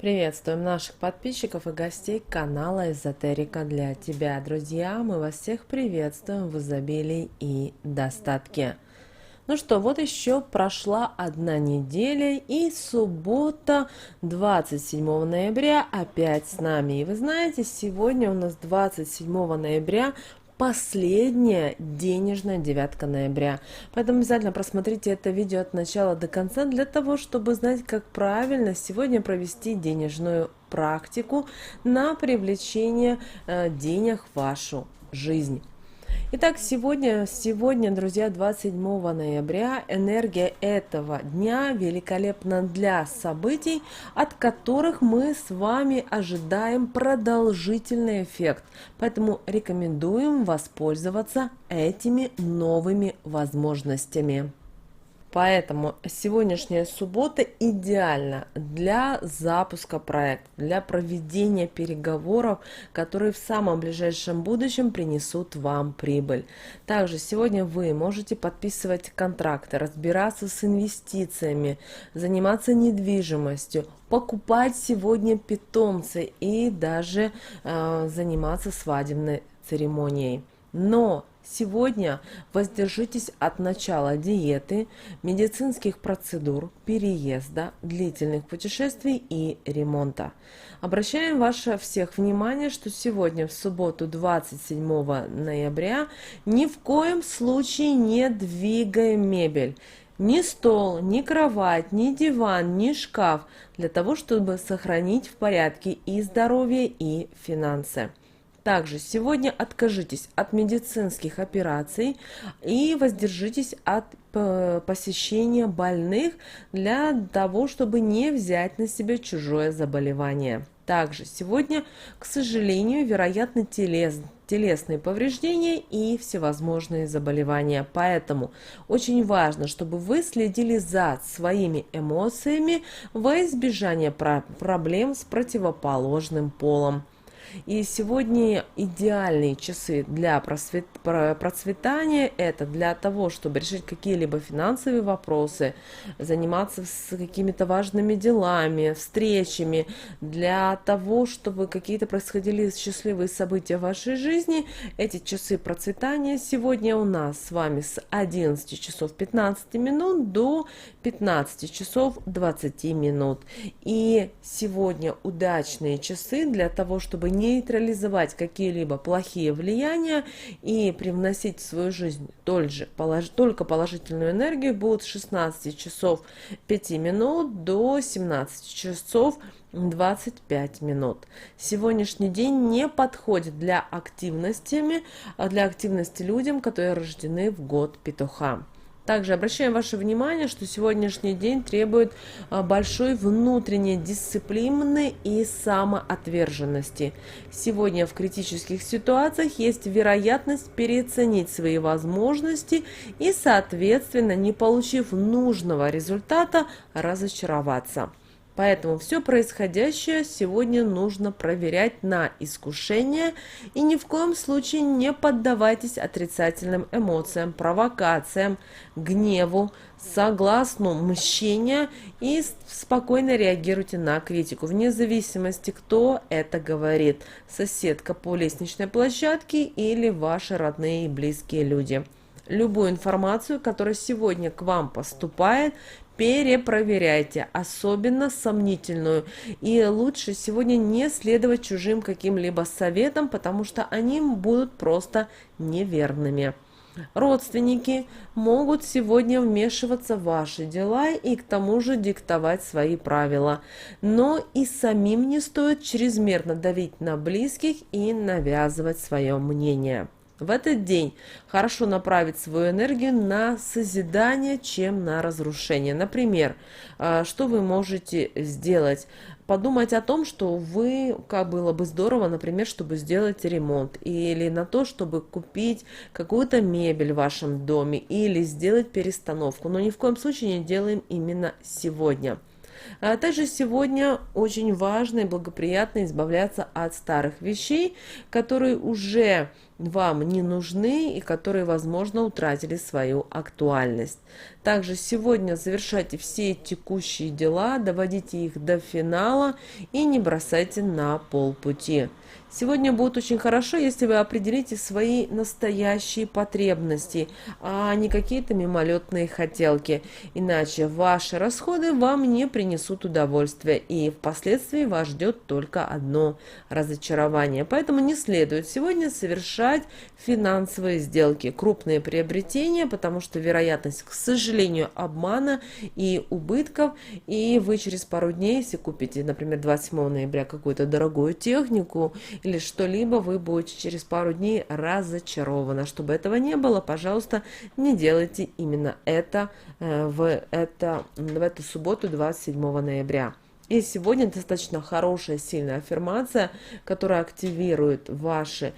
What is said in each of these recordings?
Приветствуем наших подписчиков и гостей канала Эзотерика для тебя. Друзья, мы вас всех приветствуем в изобилии и достатке. Ну что, вот еще прошла одна неделя, и суббота, 27 ноября, опять с нами. И вы знаете, сегодня у нас 27 ноября последняя денежная девятка ноября. Поэтому обязательно просмотрите это видео от начала до конца для того, чтобы знать, как правильно сегодня провести денежную практику на привлечение денег в вашу жизнь. Итак, сегодня, друзья, 27 ноября, энергия этого дня великолепна для событий, от которых мы с вами ожидаем продолжительный эффект. Поэтому рекомендуем воспользоваться этими новыми возможностями. Поэтому сегодняшняя суббота идеальна для запуска проекта, для проведения переговоров, которые в самом ближайшем будущем принесут вам прибыль. Также сегодня вы можете подписывать контракты, разбираться с инвестициями, заниматься недвижимостью, покупать сегодня питомцы и даже заниматься свадебной церемонией. Но сегодня воздержитесь от начала диеты, медицинских процедур, переезда, длительных путешествий и ремонта. Обращаем ваше всех внимание, что сегодня в субботу 27 ноября ни в коем случае не двигаем мебель. Ни стол, ни кровать, ни диван, ни шкаф, для того, чтобы сохранить в порядке и здоровье, и финансы. Также сегодня откажитесь от медицинских операций и воздержитесь от посещения больных для того, чтобы не взять на себя чужое заболевание. Также сегодня, к сожалению, вероятны телесные повреждения и всевозможные заболевания. Поэтому очень важно, чтобы вы следили за своими эмоциями во избежание проблем с противоположным полом. И сегодня идеальные часы для процветания – это для того, чтобы решить какие-либо финансовые вопросы, заниматься с какими-то важными делами, встречами, для того, чтобы какие-то происходили счастливые события в вашей жизни. Эти часы процветания сегодня у нас с вами с 11 часов 15 минут до 15 часов 20 минут. И сегодня удачные часы для того, чтобы нейтрализовать какие-либо плохие влияния и привносить в свою жизнь только положительную энергию, будут с 16 часов 5 минут до 17 часов 25 минут. Сегодняшний день не подходит для активности людям, которые рождены в год петуха. Также обращаем ваше внимание, что сегодняшний день требует большой внутренней дисциплины и самоотверженности. Сегодня в критических ситуациях есть вероятность переоценить свои возможности и, соответственно, не получив нужного результата, разочароваться. Поэтому все происходящее сегодня нужно проверять на искушение и ни в коем случае не поддавайтесь отрицательным эмоциям, провокациям, гневу, согласну мщения и спокойно реагируйте на критику, вне зависимости, кто это говорит, соседка по лестничной площадке или ваши родные и близкие люди. Любую информацию, которая сегодня к вам поступает, перепроверяйте, особенно сомнительную. И лучше сегодня не следовать чужим каким-либо советам, потому что они будут просто неверными. Родственники могут сегодня вмешиваться в ваши дела и к тому же диктовать свои правила. Но и самим не стоит чрезмерно давить на близких и навязывать свое мнение. В этот день хорошо направить свою энергию на созидание, чем на разрушение. Например, что вы можете сделать? Подумать о том, что как было бы здорово, например, чтобы сделать ремонт, или на то, чтобы купить какую-то мебель в вашем доме, или сделать перестановку. Но ни в коем случае не делаем именно сегодня. А также сегодня очень важно и благоприятно избавляться от старых вещей, которые уже вам не нужны и которые, возможно, утратили свою актуальность. Также сегодня завершайте все текущие дела, доводите их до финала и не бросайте на полпути. Сегодня будет очень хорошо, если вы определите свои настоящие потребности, а не какие-то мимолетные хотелки. Иначе ваши расходы вам не принесут удовольствия, и впоследствии вас ждет только одно разочарование. Поэтому не следует сегодня совершать финансовые сделки, крупные приобретения, потому что вероятность, к сожалению, обмана и убытков, и вы через пару дней, если купите, например, 27 ноября какую-то дорогую технику или что-либо, вы будете через пару дней разочарованы. Чтобы этого не было, пожалуйста, не делайте именно это в эту субботу, 27 ноября. И сегодня достаточно хорошая, сильная аффирмация, которая активирует ваши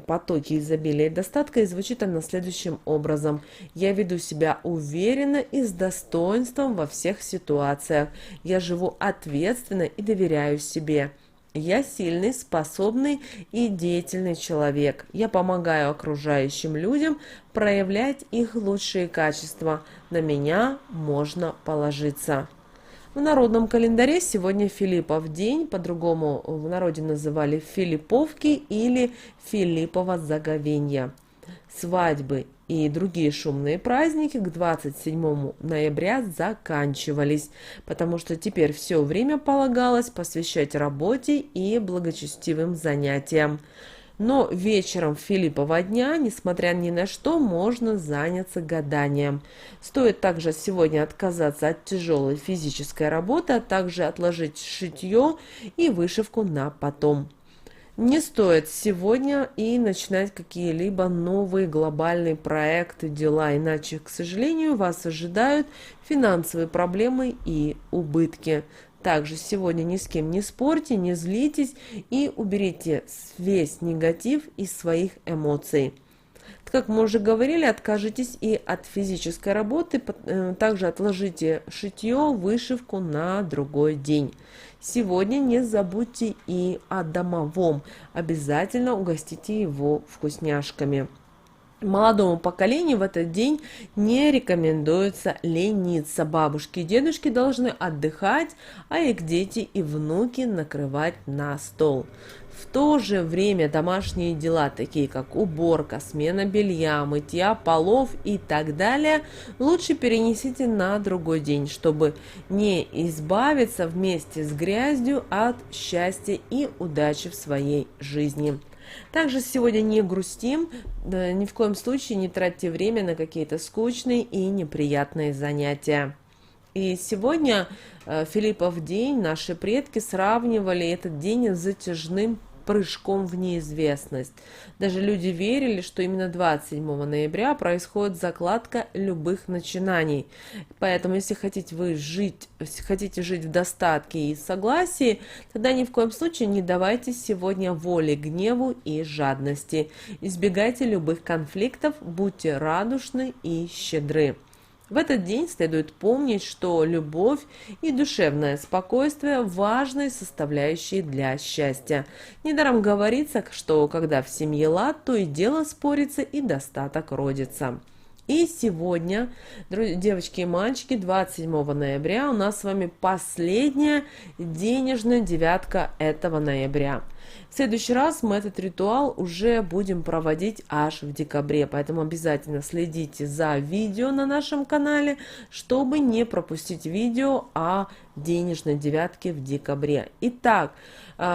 потоки изобилия и достатка, и звучит она следующим образом. Я веду себя уверенно и с достоинством во всех ситуациях. Я живу ответственно и доверяю себе. Я сильный, способный и деятельный человек. Я помогаю окружающим людям проявлять их лучшие качества. На меня можно положиться. В народном календаре сегодня Филиппов день, по-другому в народе называли Филипповки или Филиппова заговенья. Свадьбы и другие шумные праздники к 27 ноября заканчивались, потому что теперь все время полагалось посвящать работе и благочестивым занятиям. Но вечером Филиппова дня, несмотря ни на что, можно заняться гаданием. Стоит также сегодня отказаться от тяжелой физической работы, а также отложить шитье и вышивку на потом. Не стоит сегодня и начинать какие-либо новые глобальные проекты, дела, иначе, к сожалению, вас ожидают финансовые проблемы и убытки. Также сегодня ни с кем не спорьте, не злитесь и уберите весь негатив из своих эмоций. Как мы уже говорили, откажитесь и от физической работы, также отложите шитье, вышивку на другой день. Сегодня не забудьте и о домовом, обязательно угостите его вкусняшками. Молодому поколению в этот день не рекомендуется лениться. Бабушки и дедушки должны отдыхать, а их дети и внуки накрывать на стол. В то же время домашние дела, такие как уборка, смена белья, мытья полов и так далее, лучше перенесите на другой день, чтобы не избавиться вместе с грязью от счастья и удачи в своей жизни. Также сегодня не грустим, ни в коем случае не тратьте время на какие-то скучные и неприятные занятия. И сегодня Филиппов день, наши предки сравнивали этот день с затяжным прыжком в неизвестность. Даже люди верили, что именно 27 ноября происходит закладка любых начинаний. Поэтому, если хотите жить в достатке и согласии, тогда ни в коем случае не давайте сегодня воли гневу и жадности. Избегайте любых конфликтов, будьте радушны и щедры. В этот день следует помнить, что любовь и душевное спокойствие – важные составляющие для счастья. Недаром говорится, что когда в семье лад, то и дело спорится, и достаток родится. И сегодня, девочки и мальчики, 27 ноября у нас с вами последняя денежная девятка этого ноября. В следующий раз мы этот ритуал уже будем проводить аж в декабре, поэтому обязательно следите за видео на нашем канале, чтобы не пропустить видео о денежной девятке в декабре. Итак,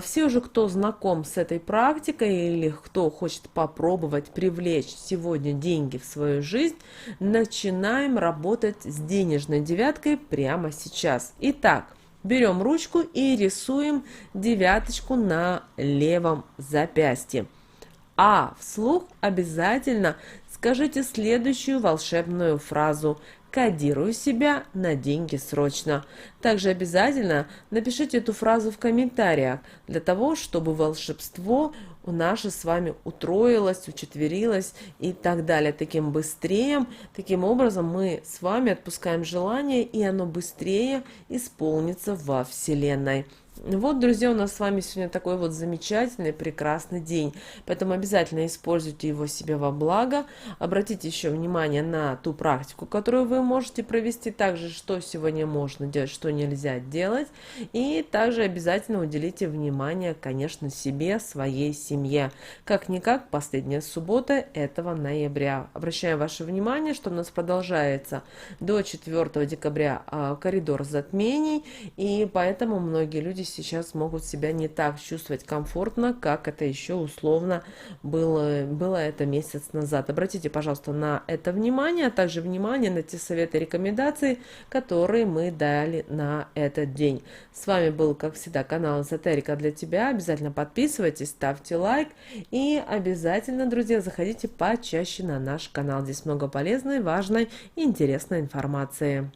все уже, кто знаком с этой практикой или кто хочет попробовать привлечь сегодня деньги в свою жизнь, начинаем работать с денежной девяткой прямо сейчас. Итак, берем ручку и рисуем девяточку на левом запястье. А вслух обязательно скажите следующую волшебную фразу: «Кодирую себя на деньги срочно». Также обязательно напишите эту фразу в комментариях, для того, чтобы волшебство наше с вами утроилось, учетверилось и так далее. Таким образом мы с вами отпускаем желание, и оно быстрее исполнится во Вселенной. Вот, друзья, у нас с вами сегодня такой вот замечательный, прекрасный день. Поэтому обязательно используйте его себе во благо. Обратите еще внимание на ту практику, которую вы можете провести. Также, что сегодня можно делать, что нельзя делать. И также обязательно уделите внимание, конечно, себе, своей семье. Как-никак, последняя суббота этого ноября. Обращаю ваше внимание, что у нас продолжается до 4 декабря коридор затмений. И поэтому многие люди сейчас могут себя не так чувствовать комфортно, как это еще условно было это месяц назад. Обратите, пожалуйста, на это внимание, а также внимание на те советы и рекомендации, которые мы дали на этот день. С вами был, как всегда, канал Эзотерика для тебя. Обязательно подписывайтесь, ставьте лайк и обязательно, друзья, заходите почаще на наш канал. Здесь много полезной, важной и интересной информации.